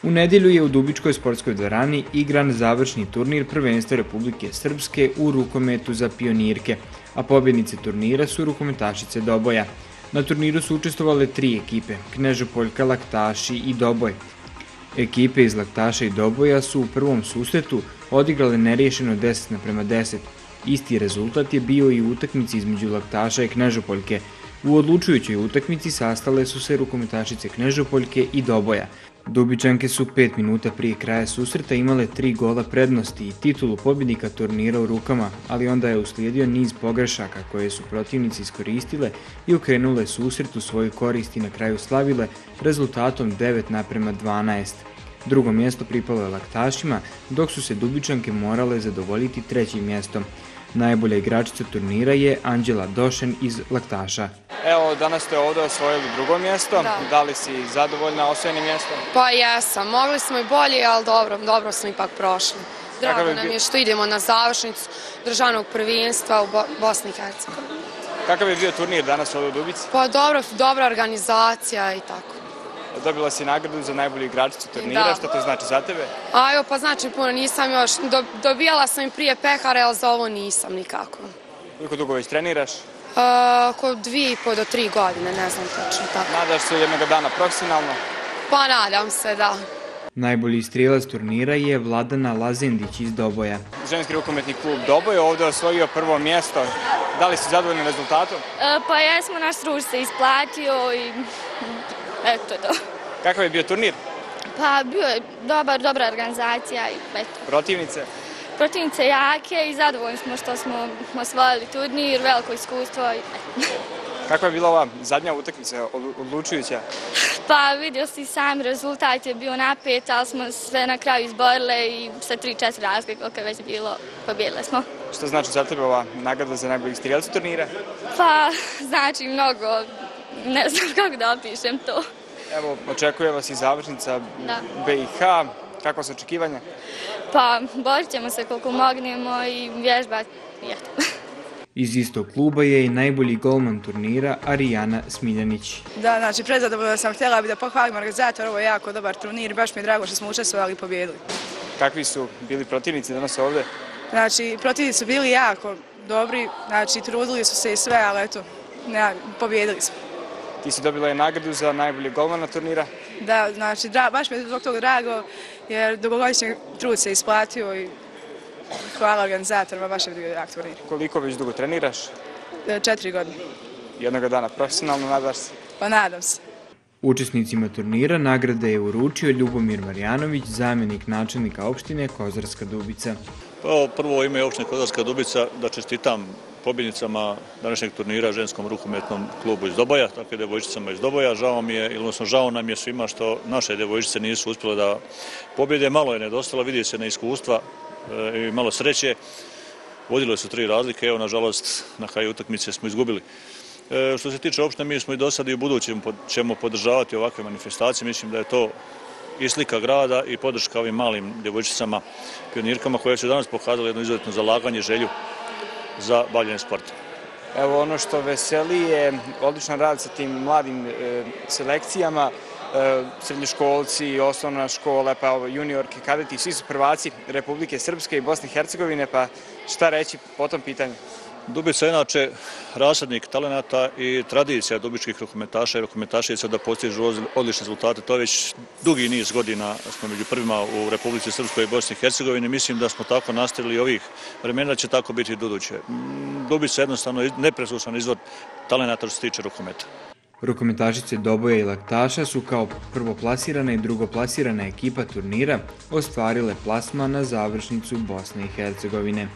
U nedjelju je u Dubičkoj sportskoj dvorani igran završni turnir prvenstva Republike Srpske u rukometu za pionirke, a pobjednice turnira su rukometašice Doboja. Na turniru su učestvovale 3 ekipe, Knežepoljka, Laktaši i Doboj. Ekipe iz Laktaša i Doboja su u prvom susretu odigrale neriješeno 10:10. Isti rezultat je bio i u utakmici između Laktaša i Knežepoljke. U odlučujućoj utakmici sastale su se rukometašice Knežepoljke i Doboja. Dubičanke su 5 minuta prije kraja susreta imale 3 gola prednosti i titulu pobjednika turnira u rukama, ali onda je uslijedio niz pogrešaka koje su protivnici iskoristile i okrenule susret u svoju korist i na kraju slavile rezultatom 9:12. Drugo mjesto pripalo je Laktašima, dok su se Dubičanke morale zadovoljiti trećim mjestom. Najbolja igračica turnira je Anđela Došen iz Laktaša. Evo, danas ste ovdje osvojili drugo mjesto. Da li si zadovoljna osvojenim mjestom? Pa jesam. Mogli smo i bolje, ali dobro smo ipak prošli. Drago nam je što idemo na završnicu državnog prvenstva u Bosni i Hercegovini. Kakav je bio turnir danas ovdje u Dubici? Pa dobra organizacija i tako. Dobila si nagradu za najbolju igračicu turnira, što to znači za tebe? Pa znači puno, nisam još, dobijala sam i prije pehare, ali za ovo nisam nikako. Koliko dugo već treniraš? Oko 2,5 do 3 godine, ne znam točno tako. Nadaš se jednog dana profesionalno? Pa nadam se, da. Najbolji strijelac turnira je Vladana Lazendić iz Doboja. Ženski rukometni klub Doboj ovdje osvojio prvo mjesto. Da li si zadovoljni rezultatom? Pa jesmo, naš trud se isplatio i eto to. Kakav je bio turnir? Pa bio je dobra organizacija i eto. Protivnice? Protivnice jake i zadovoljni smo što smo osvojili turnir, veliko iskustvo. Kakva je bila ova zadnja utakmica, odlučujuća? Pa vidio si sam, rezultat je bio napet, ali smo sve na kraju izborile i sa 3-4 razlike koliko je već bilo, pobjedile smo. Što znači za tebe ova nagrada za najboljeg strijelca turnira? Pa znači mnogo, ne znam kako da opišem to. Evo, očekuje vas i završnica BiH. Kakva su očekivanja? Pa borit ćemo se koliko mognemo i vježbati. Iz istog kluba je i najbolji golman turnira Arijana Smiljanić. Da, znači prezadovoljna sam, htjela bi da pohvalim organizator, ovo je jako dobar turnir i baš mi je drago što smo učestvovali i pobjedili. Kakvi su bili protivnici danas ovdje? Znači, protivnici su bili jako dobri, znači trudili su se i sve, ali eto, pobjedili smo. Ti si dobila je nagradu za najbolji golmana turnira? Da, znači, baš mi je zbog toga drago, jer dugogodišnji trud se isplatio i hvala organizatorima, baš je bio jak turnir. Koliko već dugo treniraš? 4 godine. Jednog dana profesionalno, nadaš se? Pa nadam se. Učesnicima turnira nagrade je uručio Ljubomir Marjanović, zamjenik načelnika opštine Kozarska Dubica. Prvo ime opštine Kozarska Dubica da čestitam pobjednicama današnjeg turnira ženskom rukometnom klubu iz Doboja, dakle devojčicama iz Doboja. Žao nam je svima što naše devojčice nisu uspjele da pobjede. Malo je nedostalo, vidi se na iskustva i malo sreće. Vodilo su 3 razlike, evo nažalost na kraju utakmice smo izgubili. Što se tiče opštine, mi smo i do sada i u budućem ćemo podržavati ovakve manifestacije. Mislim da je to i slika grada i podrška ovim malim djevojčicama, pionirkama koje su danas pokazali jedno izuzetno zalaganje i želju za bavljenje sporta. Evo, ono što veseli je odličan rad sa tim mladim selekcijama, srednjoškolci, osnovna škola, pa juniorki, kadeti, svi su prvaci Republike Srpske i Bosne i Hercegovine, pa šta reći po tom pitanju? Dubica je inače rasadnik talenata i tradicija dubičkih rukometaša i rukometašica da postižu odlične rezultate. To je već dugi niz godina smo među prvima u Republici Srpskoj i Bosni i Hercegovini. Mislim da smo tako nastavili ovih vremena, će tako biti i buduće. Dubica je jednostavno nepresusan izvor talenata što se tiče rukometa. Rukometašice Doboja i Laktaša su kao prvoplasirana i drugoplasirana ekipa turnira ostvarile plasman na završnicu Bosne i Hercegovine.